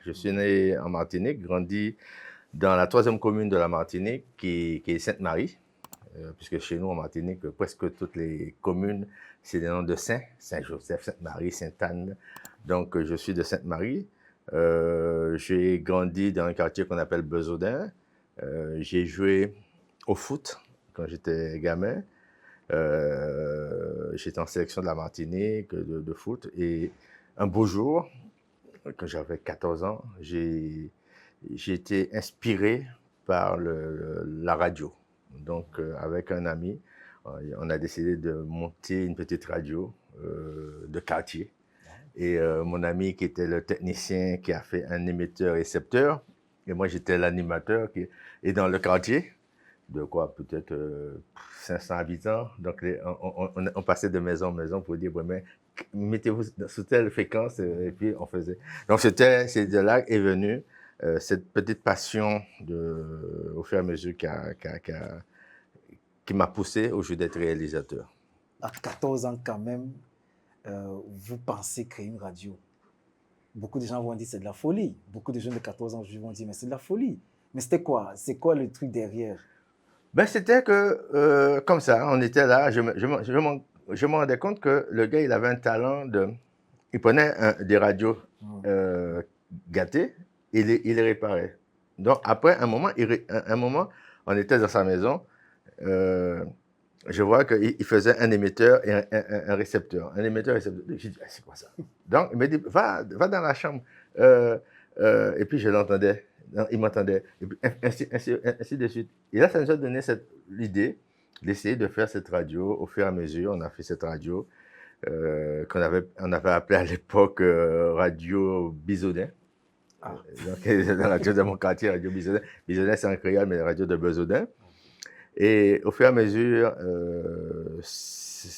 Je suis né en Martinique, grandi dans la troisième commune de la Martinique, qui est Sainte-Marie, puisque chez nous, en Martinique, presque toutes les communes, c'est des noms de saints, Saint-Joseph, Sainte-Marie, Sainte-Anne. Donc, je suis de Sainte-Marie. J'ai grandi dans un quartier qu'on appelle Besaudin. J'ai joué au foot quand j'étais gamin. J'étais en sélection de la Martinique de foot. Et un beau jour, quand j'avais 14 ans, j'ai été inspiré par la radio. Donc, avec un ami, on a décidé de monter une petite radio de quartier. Et mon ami qui était le technicien qui a fait un émetteur-récepteur, et moi j'étais l'animateur qui est dans le quartier, de quoi peut-être 500 habitants. Donc on passait de maison en maison pour dire, ouais, mais mettez-vous sous telle fréquence, et puis on faisait. Donc c'est de là est venue cette petite passion au fur et à mesure qui m'a poussé au jeu d'être réalisateur. À 14 ans quand même, vous pensez créer une radio. Beaucoup de gens vont dire c'est de la folie. Beaucoup de jeunes de 14 ans vont dire mais c'est de la folie. Mais c'était quoi? C'est quoi le truc derrière? Ben, c'était que, comme ça, on était là, je me rendais compte que le gars, il avait un talent il prenait des radios gâtées, il les réparait. Donc, après, un moment, on était dans sa maison, je vois qu'il faisait un émetteur et un récepteur. Un émetteur et un récepteur. J'ai dit, ah, c'est quoi ça? Donc, il m'a dit, va dans la chambre. Et puis, je l'entendais. Il m'entendait. Et puis, ainsi de suite. Et là, ça nous a donné l'idée d'essayer de faire cette radio. Au fur et à mesure, on a fait cette radio on avait appelée à l'époque Radio Bisoudin. Ah. Donc, la radio de mon quartier, Radio Bisoudin. Bisoudin, c'est en créole, mais la radio de Besaudin. Et au fur et à mesure,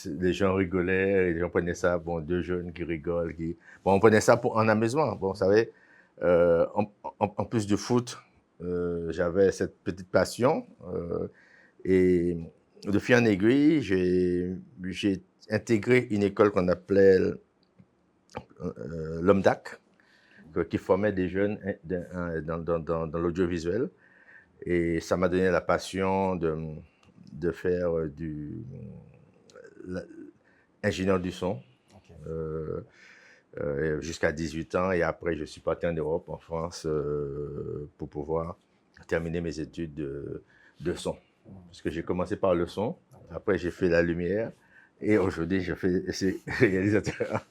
les gens rigolaient, les gens prenaient ça, bon, deux jeunes qui rigolent, bon, on prenait ça en amusement. Bon, vous savez, en plus du foot, j'avais cette petite passion. Et de fil en aiguille, j'ai intégré une école qu'on appelait l'OMDAC, qui formait des jeunes dans l'audiovisuel. Et ça m'a donné la passion de faire ingénieur du son jusqu'à 18 ans. Et après, je suis parti en Europe, en France, pour pouvoir terminer mes études de son. Parce que j'ai commencé par le son, après j'ai fait la lumière, et aujourd'hui je fais réalisateur.